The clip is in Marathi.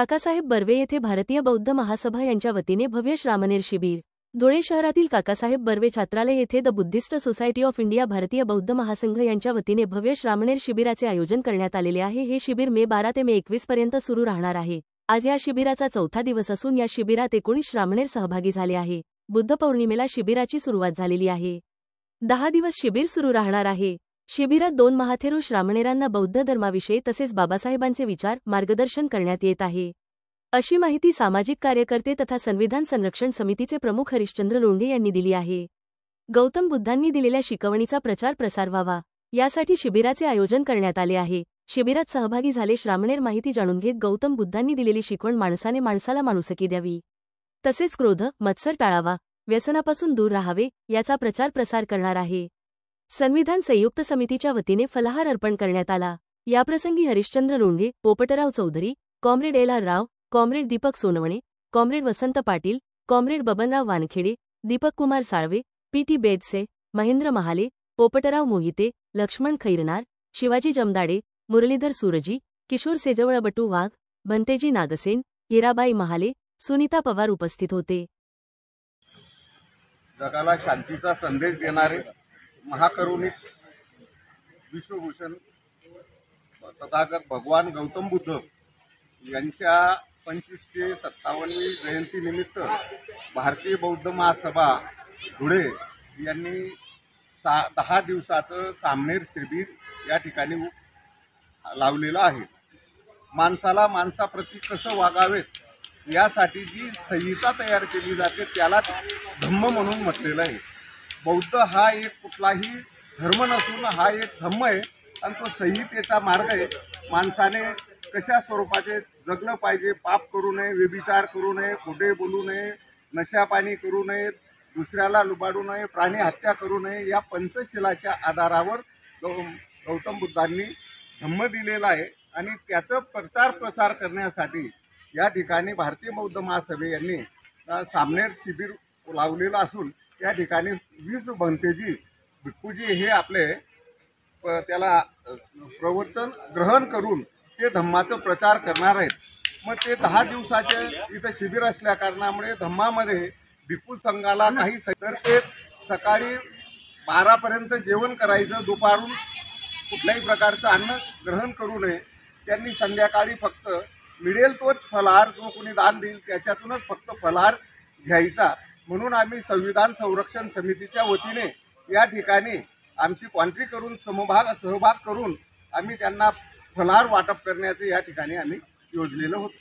काकासाहेब बर्वे येथे भारतीय बौद्ध महासभा यांच्या वतीने भव्य श्रामणेर शिबिर। धुळे शहरातील काकासाहेब बर्वे छात्रालय येथे the Buddhist society of India भारतीय बौद्ध महासंघ यांच्या वतीने भव्य श्रामणेर शिबिराचे आयोजन करण्यात आलेले आहे। हे शिबिर मे 12 ते मे 21 पर्यंत सुरू राहणार आहे। आज या शिबिराचा चौथा दिवस असून या शिबिरात 19 श्रामणेर सहभागी झाले आहे। बुद्ध पौर्णिमेला शिबिराची सुरुवात झालेली आहे। 10 दिवस शिबिर सुरू राहणार आहे। शिबिरात 2 महाथेरो श्रामणेरांना बौद्ध धर्माविषयी तसेच बाबासाहेबांचे विचार मार्गदर्शन करण्यात येत आहे, अशी माहिती सामाजिक कार्यकर्ते तथा संविधान संरक्षण समितीचे प्रमुख हरिश्चंद्र लोंढे यांनी दिली आहे। गौतम बुद्धांनी दिलेल्या शिकवणीचा प्रचार प्रसार व्हावा यासाठी शिबिराचे आयोजन करण्यात आले आहे। शिबिरात सहभागी झाले श्रामणेर माहिती जाणून घेत गौतम बुद्धांनी दिलेली शिकवण माणसाने माणसाला माणुसकी द्यावी, तसेच क्रोध मत्सर टाळावा, व्यसनापासून दूर राहावे याचा प्रचार प्रसार करणार आहे। संविधान संयुक्त समितीच्या वतीने फलाहार अर्पण करण्यात आला। याप्रसंगी हरिश्चंद्र लोंढे, पोपटराव चौधरी, कॉम्रेड एल.आर. राव, कॉम्रेड दीपक सोनवणे, कॉम्रेड वसंत पाटील, कॉम्रेड बबनराव वानखेडे, दीपक कुमार साळवे, पी.टी. बेडसे, महेंद्र महाले, पोपटराव मोहिते, लक्ष्मण खैरनार, शिवाजी जमदाडे, मुरलीधर सुरजी, किशोर सेजवळ, बटू वाघ, भंतेजी नागसेन, हिराबाई महाले, सुनीता पवार उपस्थित होते। जगाला शांतीचा संदेश देणारे महाकरुणिक विश्वभूषण तथागत भगवान गौतम बुद्ध यांच्या 2557वी जयंतीनिमित्त भारतीय बौद्ध महासभा धुळे यांनी 10 दिवसाचं सामनेर शिबिर या ठिकाणी लावलेलं आहे। माणसाला माणसाप्रती कसं वागावेत यासाठी जी संहिता तयार केली जाते त्याला धम्म म्हणून म्हटलेलं आहे। बौद्ध हा एक कुठलाही धर्म नसून हा एक धम्म आहे आणि तो संहितेचा मार्ग आहे। माणसाने कशा स्वरूपाचे जगलं पाहिजे, पाप करू नये, व्यभिचार करू नये, खोटे बोलू नये, नशापाणी करू नये, दुसऱ्याला लुबाडू नये, प्राणी हत्या करू नये, या पंचशिलाच्या आधारावर गौतम बुद्धांनी धम्म दिलेला आहे आणि त्याचं प्रचार प्रसार करण्यासाठी या ठिकाणी भारतीय बौद्ध महासभे यांनी सामनेर शिबिर लावलेलं असून त्या ठिकाणी 20 भंतेजी भिक्खूजी हे आपले त्याला प्रवचन ग्रहण करून ते धम्माचा प्रचार करणार आहेत। मग ते 10 दिवसाचे इथं शिबिर असल्या कारणामुळे धम्मामध्ये भिक्खू संघाला काही तर ते सकाळी 12 पर्यंत जेवण करायचं, दुपारून कुठल्याही प्रकारचं अन्न ग्रहण करू नये। त्यांनी संध्याकाळी फक्त मिळेल तोच फलाहार, जो कोणी दान देईल त्याच्यातूनच फक्त फलाहार घ्यायचा। म्हणून आम्ही संविधान संरक्षण समितीच्या वतीने या ठिकाणी आमची कॉन्ट्री करून सहभाग करून आम्ही त्यांना फलाहार वाटप करण्याचे या ठिकाणी आम्ही योजलेलं होतं।